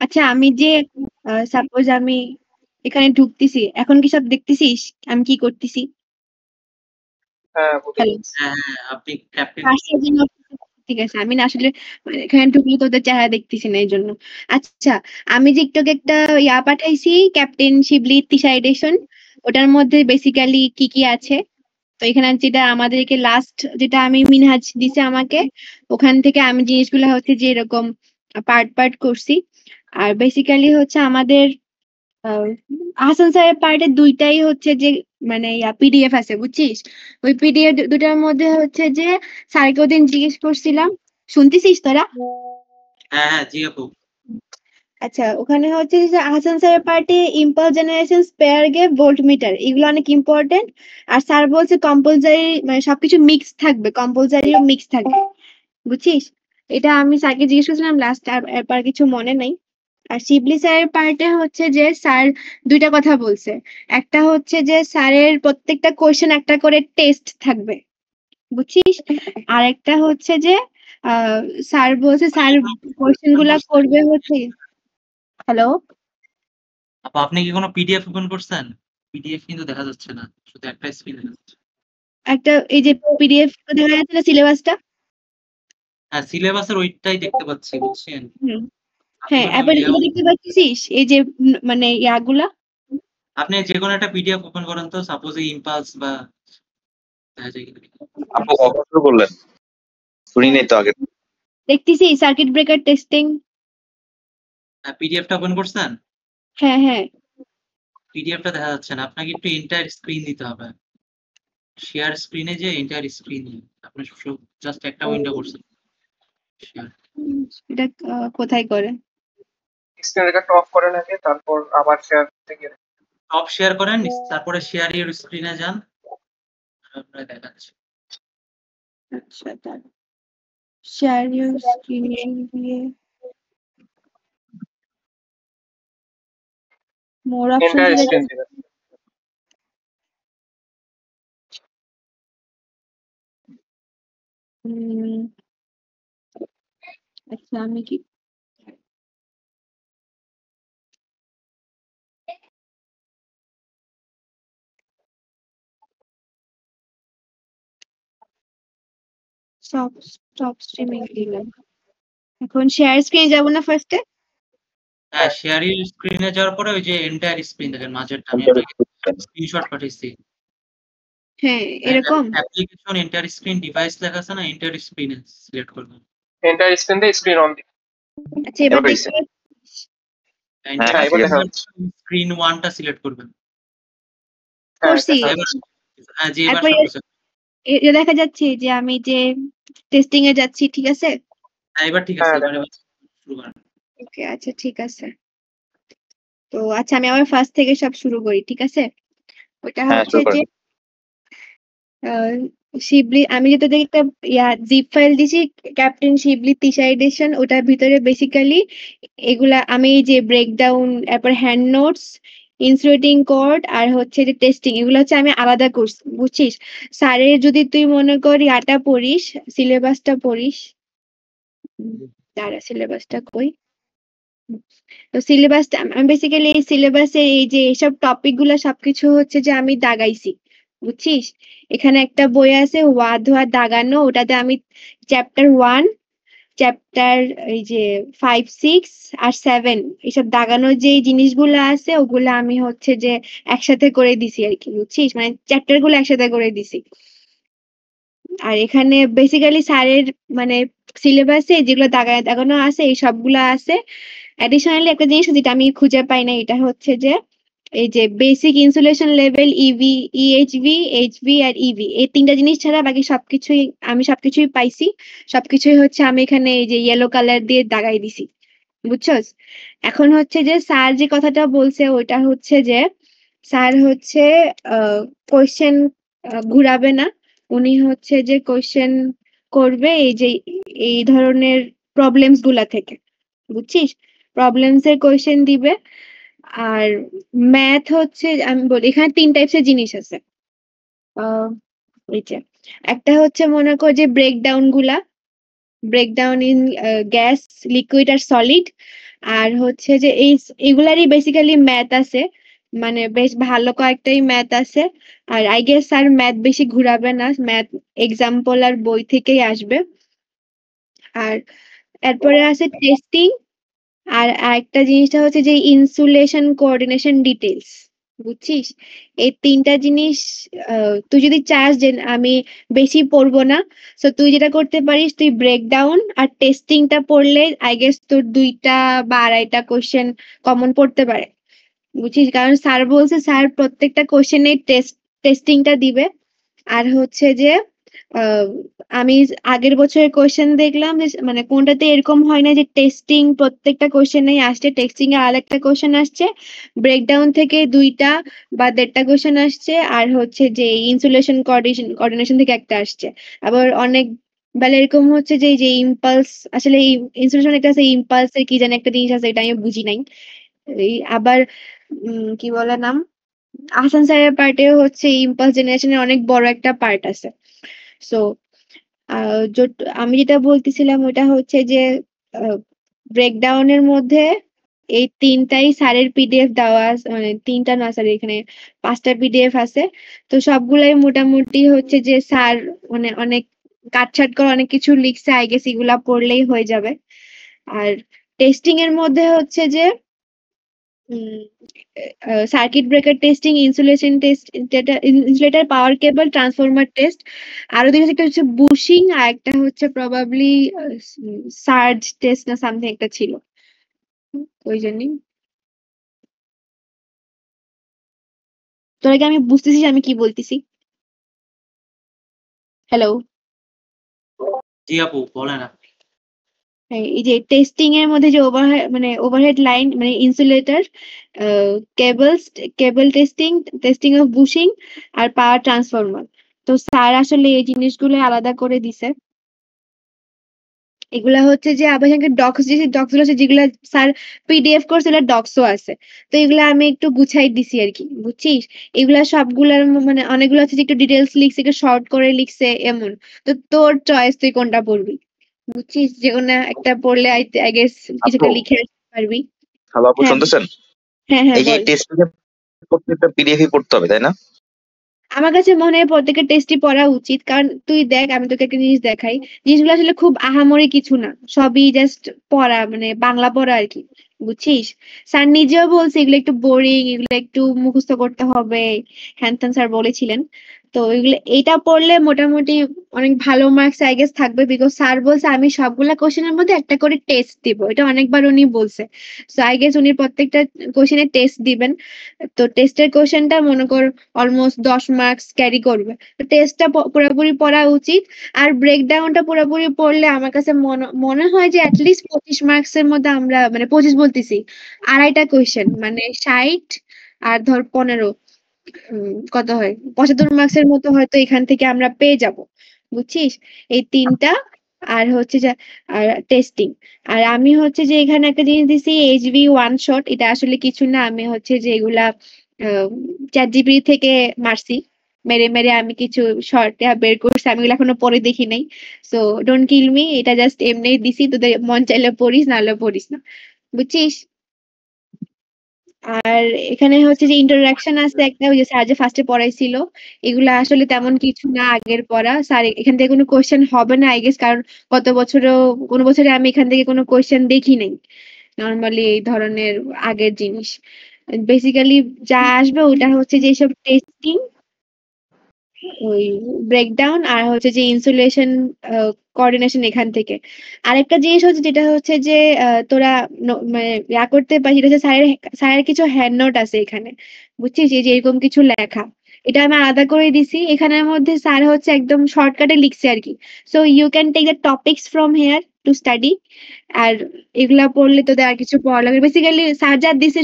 আচ্ছা আমি যে সাপোজ আমি এখানে ঢুকতেছি, এখন কি সব দেখতেছিস আমি কি করতেছি? হ্যাঁ বুঝতে হ্যালো, পারছি। হ্যাঁ হ্যাঁ আপনি ক্যাপ্টেন পাশের জন্য ঠিক আছে। আমি না আসলে এখানে ঢুকলে তো ওদের চেহারা দেখতেছি না এই জন্য। আচ্ছা আমি যে একটু আগে একটা ইয়া পাঠাইছি ক্যাপ্টেন শিবলি তিশা এডিশন, ওটার মধ্যে বেসিক্যালি কি কি আছে? তো এখানে যেটা আমাদেরকে লাস্ট যেটা আমি মিনহাজ দিছে আমাকে, ওখান থেকে আমি জিনিসগুলো হচ্ছে যে এরকম পার্ট পার্ট করছি। আর বেসিক্যালি হচ্ছে আমাদের হাসান স্যারের পার্টে দুইটাই হচ্ছে যে মানে পিডিএফ আছে বুঝছিস? ওই পিডিএফ দুটার মধ্যে হচ্ছে যে স্যারকে ওদিন জিজ্ঞেস করছিলাম, শুনতেছিস তোরা? হ্যাঁ হ্যাঁ জি আপু আচ্ছা ওখানে হচ্ছে যে হাসান স্যারের পার্টে ইম্পালস জেনারেশন স্পেয়ার গেপ ভোল্ট মিটার এগুলো অনেক ইম্পর্টেন্ট। আর স্যার বলছে কম্পালসারি মানে সবকিছু মিক্স থাকবে, কম্পালসারিও মিক্স থাকবে বুঝছিস? এটা আমি স্যারকে জিজ্ঞেস করছিলাম লাস্ট, আর এরপর কিছু মনে নাই। আর শিবলি স্যারের পার্টে হচ্ছে যে স্যার দুইটা কথা বলছে। একটা হচ্ছে যে স্যারের প্রত্যেকটা কোয়েশ্চেন একটা করে টেস্ট থাকবে বুঝছিস? আর একটা হচ্ছে যে আহ স্যার বলছে স্যার কোয়েশ্চেন গুলা করবে হচ্ছে। হ্যালো, আপু আপনি কি কোনো পিডিএফ ওপেন করছেন? পিডিএফ কিন্তু দেখা যাচ্ছে না, শুধু একটা স্ক্রিন দেখা যাচ্ছে। একটা এই যে পিডিএফ দেখা যাচ্ছে না সিলেবাসটা? হ্যাঁ সিলেবাসের ওইটাই দেখতে পাচ্ছি বুঝছেন। আপনি হ্যাঁ কোনো এবার ইয়ে এটা দেখতে পাচ্ছিস এই যে মানে ইয়াগুলা? আপনি যে কোনো একটা পিডিএফ ওপেন করেন তো, সাপোজ এই ইম্পালস বা দেখা যায় কিনা। আপু কখন শুরু করলেন? শুনি নাই তো আগে। দেখতেছি সার্কিট ব্রেকার টেস্টিং। পিডিএফটা ওপেন করছেন? হ্যাঁ হ্যাঁ পিডিএফটা দেখা যাচ্ছে না, আপনাকে একটু এন্টায়ার স্ক্রিন দিতে হবে। শেয়ার স্ক্রিনে যে এন্টায়ার স্ক্রিন আপনি জাস্ট একটা উইন্ডো করছেন শেয়ার। এটা কোথায় করে? স্ক্রিন রেকর্ড অফ করে নাকি তারপর আবার শেয়ার থেকে টপ শেয়ার করেন, তারপরে শেয়ার ইউর স্ক্রিনে যান, আপনারা দেখাচ্ছে। আচ্ছা তার শেয়ার ইউর স্ক্রিন দিয়ে মোর অপশন এন্টায়ার সিলেক্ট। স্ক্রিন দিবেন। আচ্ছা আমি কি স্টপ স্টপ স্ট্রিমিং দিলাম। এখন শেয়ার স্ক্রিনে যাব না ফার্স্টে? হ্যাঁ শেয়ার ইউর স্ক্রিনে যাওয়ার পরে ওই যে এন্টায়ার স্ক্রিন দেখেন মাঝেরটা, আমি আপনাকে স্ক্রিনশট পাঠিয়েছি। হ্যাঁ এরকম। অ্যাপ্লিকেশন এন্টায়ার স্ক্রিন ডিভাইস লেখা আছে না, এন্টায়ার স্ক্রিনে সিলেক্ট করবেন। এন্টায়ার স্ক্রিন দিয়ে স্ক্রিন অন দিবেন। আচ্ছা এবার এবার দেখতে হ্যাঁ এবার দেখা যাচ্ছে। স্ক্রিন 1টা সিলেক্ট করবেন। হ্যাঁ করছি। দেখা এবার যাচ্ছে। হ্যাঁ যে এবার তারপরে সবকিছু এটা দেখা যাচ্ছে যে আমি যে টেস্টিং এ যাচ্ছি ঠিক আছে? হ্যাঁ এবার ঠিক আছে, হ্যাঁ এবার দেখা এবার শুরু করেন। ওকে আচ্ছা ঠিক আছে। তো আচ্ছা আমি আবার ফার্স্ট থেকে সব শুরু করি ঠিক আছে? ওটা হ্যাঁ হচ্ছে শুরু যে করেন। শিবলি আমি যেটা দেখি একটা জিপ ফাইল দিছি ক্যাপ্টেন শিবলি তিশা এডিশন, ওটার ভিতরে বেসিক্যালি এগুলা আমি এই যে ব্রেকডাউন এরপর হ্যান্ড নোটস ইনসুলেটিং কোড আর হচ্ছে যে টেস্টিং এগুলো হচ্ছে আমি আলাদা করছি বুঝছিস? স্যারের যদি তুই মনে কর ইয়াটা পড়িস, সিলেবাসটা পড়িস, দাঁড়া সিলেবাসটা কই? তো সিলেবাসটা আমি বেসিক্যালি এই সিলেবাসে এই যে এইসব টপিক গুলা সবকিছু হচ্ছে যে আমি দাগাইছি বুঝছিস? এখানে একটা বই আছে ওয়া ধোয়া দাগানো, ওটাতে আমি চ্যাপ্টার 1, চ্যাপ্টার এই যে 5, 6 আর 7 এইসব দাগানো যে জিনিসগুলো আছে ওগুলা আমি হচ্ছে যে একসাথে করে দিছি আর কি বুঝছিস? মানে চ্যাপ্টার গুলো একসাথে করে দিছি। আর এখানে বেসিক্যালি স্যারের মানে সিলেবাসে যেগুলো দাগানো আছে এই সবগুলো আছে। অ্যাডিশনালি একটা জিনিস যেটা আমি খুঁজে পাই না, এটা হচ্ছে যে এই যে বেসিক ইনসুলেশন লেভেল ইভি, ইএইচভি, এইচভি আর ইভি এই তিনটা জিনিস ছাড়া বাকি সবকিছুই আমি সবকিছুই পাইছি। সবকিছুই হচ্ছে আমি এখানে এই যে ইয়েলো কালার দিয়ে দাগাই দিছি বুঝছস? এখন হচ্ছে যে স্যার যে কথাটা বলছে ওইটা হচ্ছে যে স্যার হচ্ছে কোয়েশ্চেন ঘুরাবে না, উনি হচ্ছে যে কোয়েশ্চেন করবে এই যে এই ধরনের প্রবলেমস গুলা থেকে বুঝছিস? প্রবলেমস এর কোয়েশ্চেন দিবে। আর ম্যাথ হচ্ছে আমি বলি এখানে 3 টাইপসের জিনিস আছে। আহ এই যে একটা হচ্ছে মনে কর যে ব্রেকডাউন গুলা, ব্রেকডাউন ইন গ্যাস লিকুইড আর সলিড। আর হচ্ছে যে এগুলারই বেসিক্যালি ম্যাথ আছে, মানে বেশ ভালো কয়েকটাই ম্যাথ আছে। আর আই গেস স্যার ম্যাথ বেশি ঘুরাবে না, ম্যাথ এক্সাম্পল আর বই থেকেই আসবে। আর এরপরে আছে টেস্টিং, আর আরেকটা জিনিসটা হচ্ছে যে ইনসুলেশন কোঅর্ডিনেশন ডিটেলস, বুঝছিস? এই তিনটা জিনিস তুই যদি চাস যে আমি বেশি পড়বো না, তো তুই যেটা করতে পারিস, তুই ব্রেকডাউন আর টেস্টিংটা পড়লে আই গেস তোর 2টা বা 2.5টা কোশ্চেন কমন পড়তে পারে, বুঝছিস? কারণ স্যার বলছে স্যার প্রত্যেকটা কোশ্চেনে টেস্টিংটা দিবে। আর হচ্ছে যে আহ, আমি আগের বছরের কোশ্চেন দেখলাম যে মানে কোনটাতে এরকম হয় না যে টেস্টিং প্রত্যেকটা কোশ্চেনেই আসছে, টেস্টিং এ আরেকটা কোশ্চেন আসছে, ব্রেকডাউন থেকে 2টা বা 1.5টা কোশ্চেন আসছে, আর হচ্ছে যে ইনসুলেশন কোঅর্ডিনেশন থেকে একটা আসছে। আবার অনেক বেলা এরকম হচ্ছে যে যে ইম্পালস, আসলে ইনসুলেশন একটা আছে, ইম্পালসের কি জানি একটা জিনিস আছে, এটা আমি বুঝি নাই। আবার কি বলে নাম, আহসান স্যারের পার্টেও হচ্ছে ইম্পালস জেনারেশনের অনেক বড় একটা পার্ট আছে। সো আমি যেটা বলতেছিলাম ওটা হচ্ছে যে ব্রেকডাউনের মধ্যে এই 3টাই স্যারের পিডিএফ দেওয়া আছে, মানে 3টা না স্যার, এখানে 5টা পিডিএফ আছে। তো সবগুলাই মোটামুটি হচ্ছে যে স্যার মানে অনেক কাটছাট করে অনেক কিছু লিখছে, আই গেস এগুলা পড়লেই হয়ে যাবে। আর টেস্টিং এর মধ্যে হচ্ছে যে circuit breaker testing, insulation test, insulator power cable, transformer test, আরো জিনিস একটা হচ্ছে বুশিং, আর একটা হচ্ছে প্রবাবলি সার্জ টেস্ট না সামথিং একটা ছিল, ওই জন্যই। তোরা কি আমি বুঝতেছিস আমি কি বলতেছি? হ্যালো? জি আপু, বলেন আপনি। এই যে টেস্টিং এর মধ্যে যে ওভারহেড লাইন মানে insulator, cables, cable testing, testing of bushing, আর পাওয়ার ট্রান্সফরমার। তো স্যার আসলে এই জিনিসগুলো আলাদা করে দিছে। এগুলা হচ্ছে যে আবার এখানে ডক্স গুলো আছে যেগুলা স্যার পিডিএফ করছে, এগুলা ডক্সও আছে। তো এগুলা আমি একটু গুছাই দিছি আর কি, বুঝছিস? এগুলা সবগুলার মানে অনেকগুলো আছে যে একটু ডিটেলস লিখছে, একটু শর্ট করে লিখছে এমন। তো তোর চয়েস, তুই কোনটা পড়বি, বুঝছিস? যে কোনো একটা পড়লে আই গেস কিছুটা আপু, লিখে আসতে পারবি। হ্যালো আপু, হ্যাঁ শুনতেছেন? হ্যাঁ হ্যাঁ এই যে বল। টেস্ট প্রত্যেকটা পিডিএফই পড়তে হবে, তাই না? আমার কাছে মনে হয় প্রত্যেকের টেস্টই পড়া উচিত, কারণ তুই দেখ আমি তোকে একটা জিনিস দেখাই, জিনিসগুলো আসলে খুব আহামরি কিছু না, সবই জাস্ট পড়া, মানে বাংলা পড়া আর কি, বুঝছিস? স্যার নিজেও বলছে এগুলো একটু বোরিং, এগুলো একটু মুখস্থ করতে হবে, হ্যান ত্যান স্যার বলেছিলেন। তো এগুলো এইটা পড়লে মোটামুটি অনেক ভালো মার্কস আই গেস থাকবে, বিকজ স্যার বলছে আমি সবগুলা কোশ্চেনের মধ্যে একটা করে টেস্ট দিব, এটা অনেকবার উনি বলছে। সো আই গেস উনি প্রত্যেকটা কোশ্চেনে টেস্ট দিবেন। তো টেস্টের কোশ্চেনটা মনে কর অলমোস্ট 10 মার্কস ক্যারি করবে, তো টেস্টটা পুরোপুরি পড়া উচিত। আর ব্রেকডাউনটা পুরোপুরি পড়লে আমার কাছে মনে হয় যে অ্যাটলিস্ট 25 মার্কসের মধ্যে আমরা, মানে 25 বলতেছি, 2.5টা কোশ্চেন মানে 60 আর ধর 15, কত হয় 75 মার্কসের মতো হয়তো এখান থেকে আমরা পেয়ে যাব, বুঝছিস? এই 3টা, আর হচ্ছে যে আর টেস্টিং। আর আমি হচ্ছে যে এখানে একটা জিনিস দিছি, এইচভি ওয়ান শট, এটা আসলে কিছু না, আমি হচ্ছে যে এগুলা চ্যাট জিপিটি থেকে মারছি, মেরে মেরে আমি কিছু শর্ট বের করছি, আমি এগুলো এখনো পরে দেখি নাই। সো ডোন্ট কিল মি, এটা জাস্ট এমনি দিছি, তোদের মন চাইলে পড়িস, নাহলে পড়িস না, বুঝছিস? আর এখানে হচ্ছে যে ইন্টারাকশন আছে একটা, ওই যে স্যার যে ফার্স্টে পড়াইছিল, এগুলা আসলে তেমন কিছু না আগের পড়া, স্যার এখান থেকে কোনো কোশ্চেন হবে না আই গেস, কারণ গত বছরও কোনো বছরে আমি এখান থেকে কোনো কোশ্চেন দেখি নাই নর্মালি এই ধরনের আগের জিনিস। বেসিক্যালি যা আসবে ওটা হচ্ছে যে সব টেস্টিং, ওই ব্রেকডাউন, আর হচ্ছে যে ইনসুলেশন কোঅর্ডিনেশন এখান থেকে। আরেকটা জিনিস হচ্ছে যেটা হচ্ছে যে তোরা মানে ইয়া করতে পারিস, সেটা হচ্ছে স্যারের কিছু হ্যান্ড নোট আছে এখানে, বুঝছিস? এই যে এরকম কিছু লেখা, এটা আমি আলাদা করে দিছি, এখানের মধ্যে স্যার হচ্ছে একদম শর্টকাটে লিখছে আর কি। So you can take the topics from here to study. আর এগুলা পড়লে তোদের আর কিছু পড়া লাগবে, বেসিক্যালি স্যার যা দিছে